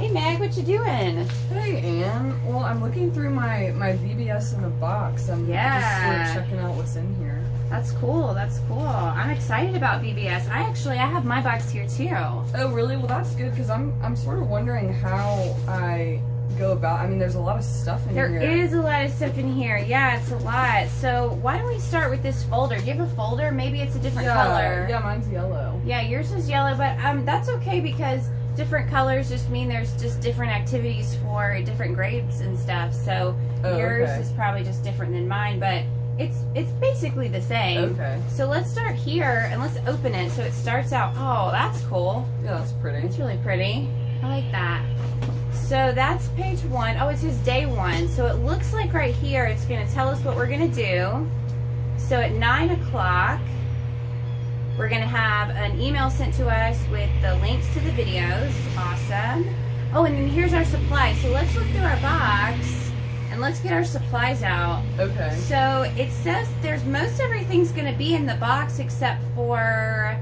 Hey Meg, what you doing? Hey Ann. Well, I'm looking through my VBS in the box. I'm just sort of checking out what's in here. That's cool. That's cool. I'm excited about VBS. I have my box here too. Oh really? Well, that's good because I'm sort of wondering how I go about. I mean, there's a lot of stuff in here. There is a lot of stuff in here. Yeah, it's a lot. So why don't we start with this folder? Do you have a folder? Maybe it's a different color. Yeah, mine's yellow. Yeah, yours is yellow, but that's okay because different colors just mean there's just different activities for different grades and stuff. So yours is probably just different than mine, but it's basically the same. Okay. So let's start here and let's open it. So it starts out, oh, that's cool. Yeah, that's pretty. It's really pretty. I like that. So that's page 1. Oh, it says day 1. So it looks like right here it's going to tell us what we're going to do. So at 9 o'clock, we're going to have an email sent to us with the links to the videos. Awesome. Oh, and then here's our supplies. So let's look through our box and let's get our supplies out. Okay. So it says there's most everything's going to be in the box except for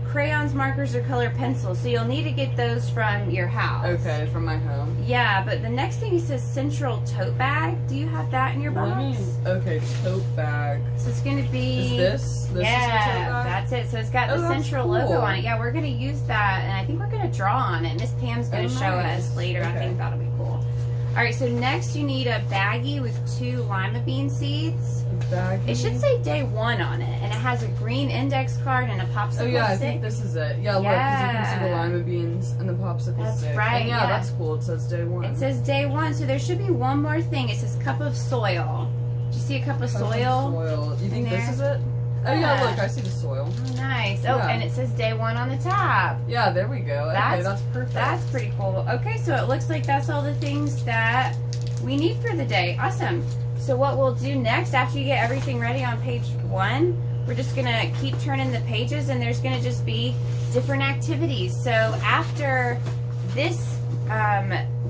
crayons, markers, or colored pencils. So you'll need to get those from your house. Okay, from my home. Yeah, but the next thing, he says central tote bag. Do you have that in your box? Okay, tote bag. So it's going to be... Is this? This yeah, is the tote bag? that's it. So it's got the central logo on it. Yeah, we're going to use that, and I think we're going to draw on it. Miss Pam's going to show us later. Okay. I think that'll be cool. All right, so next you need a baggie with 2 lima bean seeds. Baggie. It should say day 1 on it, and it has a green index card and a popsicle stick. Oh yeah, I think this is it. Yeah, look, because you can see the lima beans and the popsicle stick. That's right. And yeah, that's cool. It says day 1. It says day 1, so there should be one more thing. It says cup of soil. Do you see a cup of soil? You think this is it? Oh yeah, look, I see the soil. Oh, nice. Oh, and it says day 1 on the top. Yeah, there we go. Okay, that's perfect. That's pretty cool. Okay, so it looks like that's all the things that we need for the day. Awesome. So what we'll do next, after you get everything ready on page 1, we're just gonna keep turning the pages, and there's gonna just be different activities. So after this,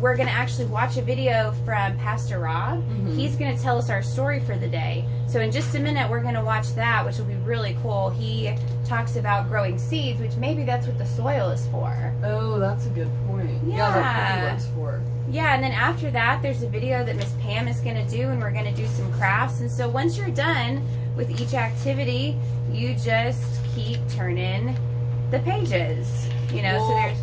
we're gonna actually watch a video from Pastor Rob. He's gonna tell us our story for the day. So in just a minute, we're gonna watch that, which will be really cool. He talks about growing seeds, which maybe that's what the soil is for. Oh, that's a good point. Yeah, that probably works for. Yeah, and then after that, there's a video that Miss Pam is gonna do, and we're gonna do some crafts. And so once you're done with each activity, you just keep turning the pages. You know, so there's...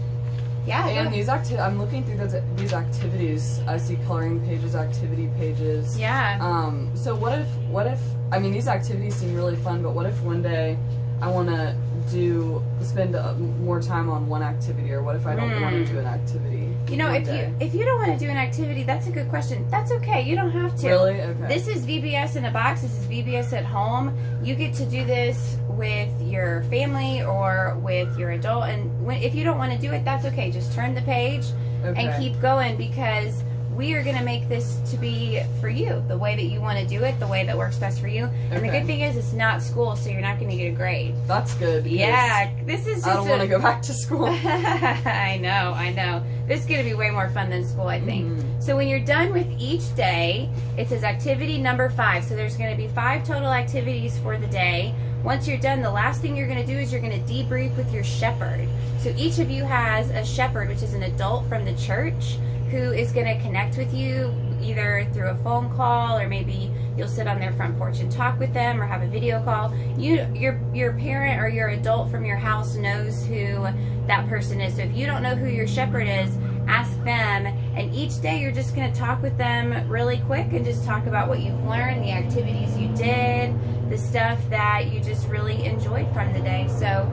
Yeah, and these I'm looking through these activities. I see coloring pages, activity pages. Yeah. So what if I mean, these activities seem really fun, but what if one day I want to spend more time on one activity, or what if I don't want to do an activity? You know, if you don't want to do an activity, that's a good question. That's okay. You don't have to. Really? Okay. This is VBS in a box. This is VBS at home. You get to do this with your family or with your adult, and if you don't want to do it, that's okay. Just turn the page and keep going, because we are going to make this to be for you, the way that you want to do it, the way that works best for you. And the good thing is it's not school, so you're not going to get a grade. That's good. Yeah, this is just I don't want to go back to school. I know. This is going to be way more fun than school, I think. So when you're done with each day, it says activity number 5. So there's going to be 5 total activities for the day. Once you're done, the last thing you're going to do is you're going to debrief with your shepherd. So each of you has a shepherd, which is an adult from the church, who is going to connect with you either through a phone call, or maybe you'll sit on their front porch and talk with them, or have a video call. Your parent or your adult from your house knows who that person is. So if you don't know who your shepherd is, ask them, and each day you're just going to talk with them really quick and just talk about what you've learned, the activities you did, the stuff that you just really enjoyed from the day. So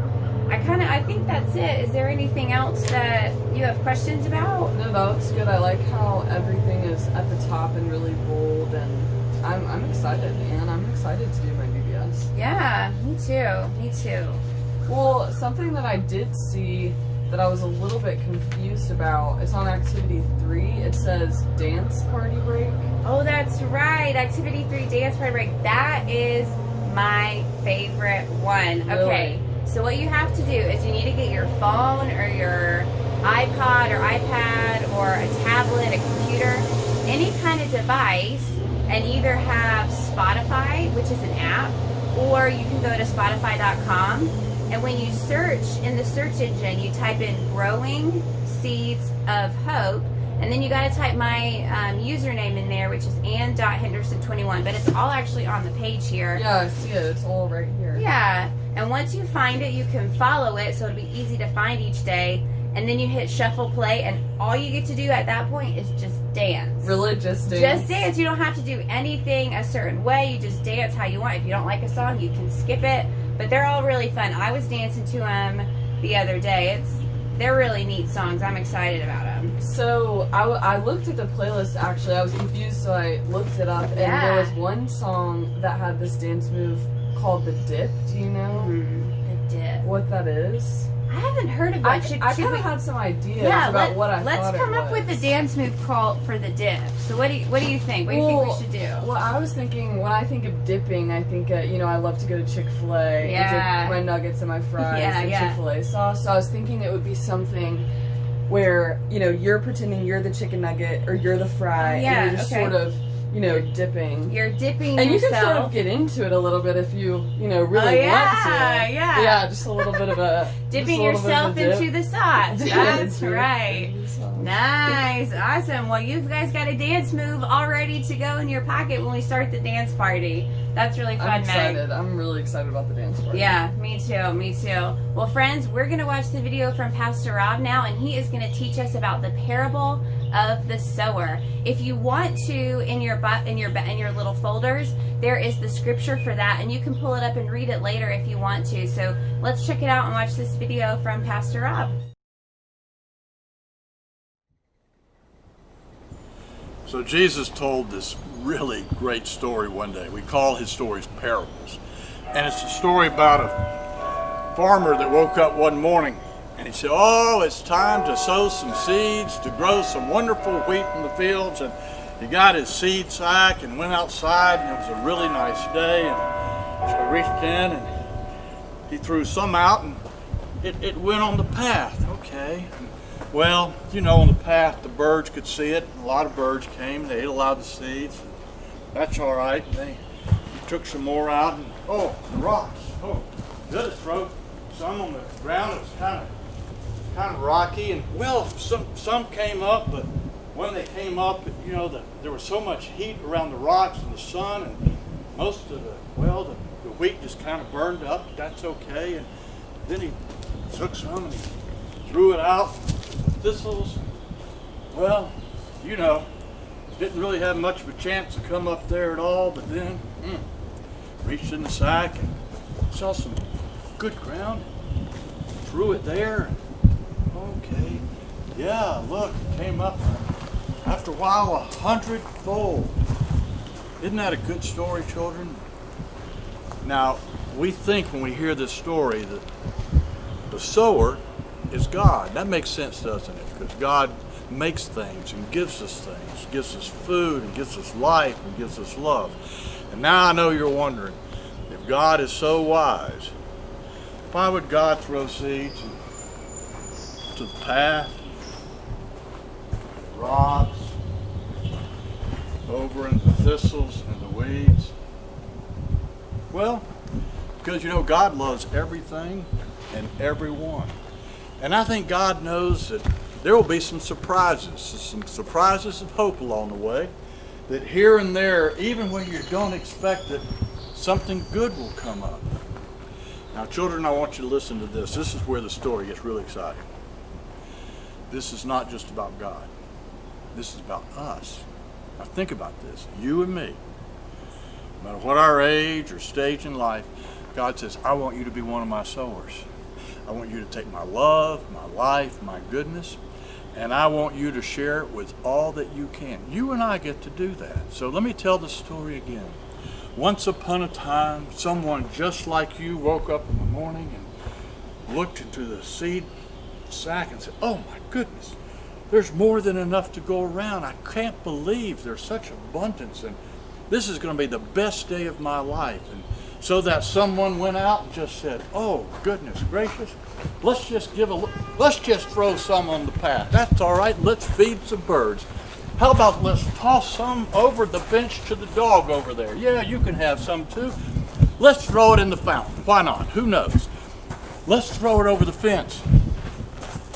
I think that's it. Is there anything else that you have questions about? No, that looks good. I like how everything is at the top and really bold, and I'm excited, and I'm excited to do my VBS. Yeah, me too. Well, something that I did see that I was a little bit confused about, it's on activity 3. It says dance party break. Oh, that's right. Activity 3, dance party break. That is my favorite one. Really? Okay. So what you have to do is you need to get your phone or your iPod or iPad or a tablet, a computer, any kind of device, and either have Spotify, which is an app, or you can go to Spotify.com And when you search in the search engine, you type in Growing Seeds of Hope, and then you got to type my username in there, which is Ann.Henderson21, but it's all actually on the page here. Yeah, I see it. It's all right here. Yeah, and once you find it, you can follow it, so it'll be easy to find each day. And then you hit shuffle play, and all you get to do at that point is just dance. Really, just dance? Just dance. You don't have to do anything a certain way. You just dance how you want. If you don't like a song, you can skip it. But they're all really fun. I was dancing to them the other day. They're really neat songs. I'm excited about them. So I looked at the playlist, actually. I was confused, so I looked it up. And there was one song that had this dance move called the dip. Do you know The dip. what that is? I haven't heard of it. I kind of had some ideas about what I thought it was. Let's come up with a dance move called for the dip. So what do you think? What do you think we should do? Well, I was thinking, when I think of dipping, I think, I love to go to Chick-fil-A and dip my nuggets and my fries in Chick-fil-A sauce. So I was thinking it would be something where, you're pretending you're the chicken nugget or you're the fry, and you're just sort of, dipping. You're dipping and yourself. You can sort of get into it a little bit if you, really want to. Yeah, just a little bit of a... Dipping yourself into the sauce. That's right. Nice. Awesome. Well, you guys got a dance move all ready to go in your pocket when we start the dance party. That's really fun, I'm excited. I'm really excited about the dance party. Yeah, me too. Me too. Well, friends, we're going to watch the video from Pastor Rob now, and he is going to teach us about the parable of the sower. If you want to, in your little folders, there is the scripture for that, and you can pull it up and read it later if you want to. So let's check it out and watch this video from Pastor Rob. So Jesus told this really great story one day. We call his stories parables. And it's a story about a farmer that woke up one morning and he said, oh, it's time to sow some seeds, to grow some wonderful wheat in the fields. And he got his seed sack and went outside, and it was a really nice day. And so he reached in and he threw some out, and it went on the path. Okay. Well, on the path, the birds could see it. A lot of birds came. They ate a lot of the seeds. That's all right. They took some more out, and the rocks. Oh, goodness, throw some on the ground. It was kind of rocky, and some came up, but when they came up, there was so much heat around the rocks and the sun, and most of the wheat just kind of burned up. That's okay. And then he took some and he threw it out. Thistles, didn't really have much of a chance to come up there at all, but then reached in the sack and saw some good ground, threw it there. Okay, yeah, look, it came up after a while 100-fold. Isn't that a good story, children? Now, we think when we hear this story that the sower is God. That makes sense, doesn't it? Because God makes things and gives us things, gives us food and gives us life and gives us love. And now I know you're wondering, if God is so wise, why would God throw seeds to the path, the rocks, over in the thistles and the weeds? Well, because God loves everything and everyone. And I think God knows that there will be some surprises of hope along the way, that here and there, even when you don't expect it, something good will come up. Now, children, I want you to listen to this. This is where the story gets really exciting. This is not just about God. This is about us. Now, think about this. You and me, no matter what our age or stage in life, God says, I want you to be one of my sowers. I want you to take my love, my life, my goodness, and I want you to share it with all that you can. You and I get to do that. So let me tell the story again. Once upon a time, someone just like you woke up in the morning and looked into the seed sack and said, oh my goodness, there's more than enough to go around. I can't believe there's such abundance, and this is going to be the best day of my life. And so that someone went out and just said, oh goodness gracious, let's just throw some on the path. That's all right, let's feed some birds. How about let's toss some over the bench to the dog over there? Yeah, you can have some too. Let's throw it in the fountain. Why not? Who knows? Let's throw it over the fence.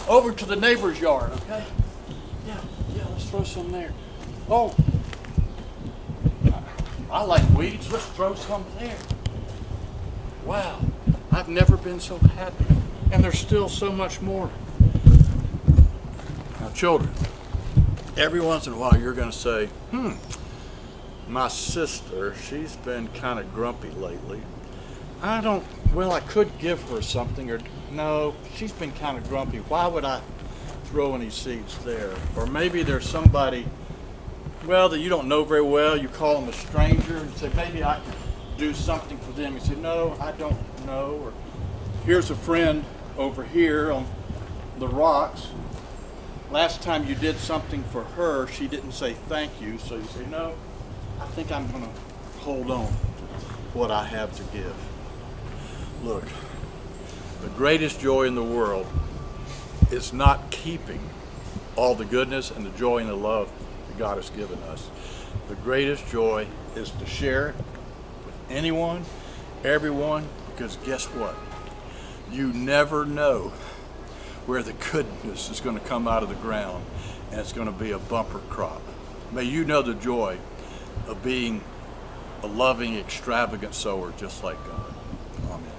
Over to the neighbor's yard, okay? Yeah, let's throw some there. Oh, I like weeds. Let's throw some there. Wow, I've never been so happy. And there's still so much more. Now, children, every once in a while you're going to say, my sister, she's been kind of grumpy lately. I could give her something, or no, she's been kind of grumpy. Why would I throw any seeds there? Or maybe there's somebody, that you don't know very well. You call them a stranger and say, maybe I can do something for them. You say, no, I don't know. Or here's a friend over here on the rocks. Last time you did something for her, she didn't say thank you. So you say, no, I think I'm going to hold on to what I have to give. Look, the greatest joy in the world is not keeping all the goodness and the joy and the love that God has given us. The greatest joy is to share it with anyone, everyone, because guess what? You never know where the goodness is going to come out of the ground, and it's going to be a bumper crop. May you know the joy of being a loving, extravagant sower just like God. Amen.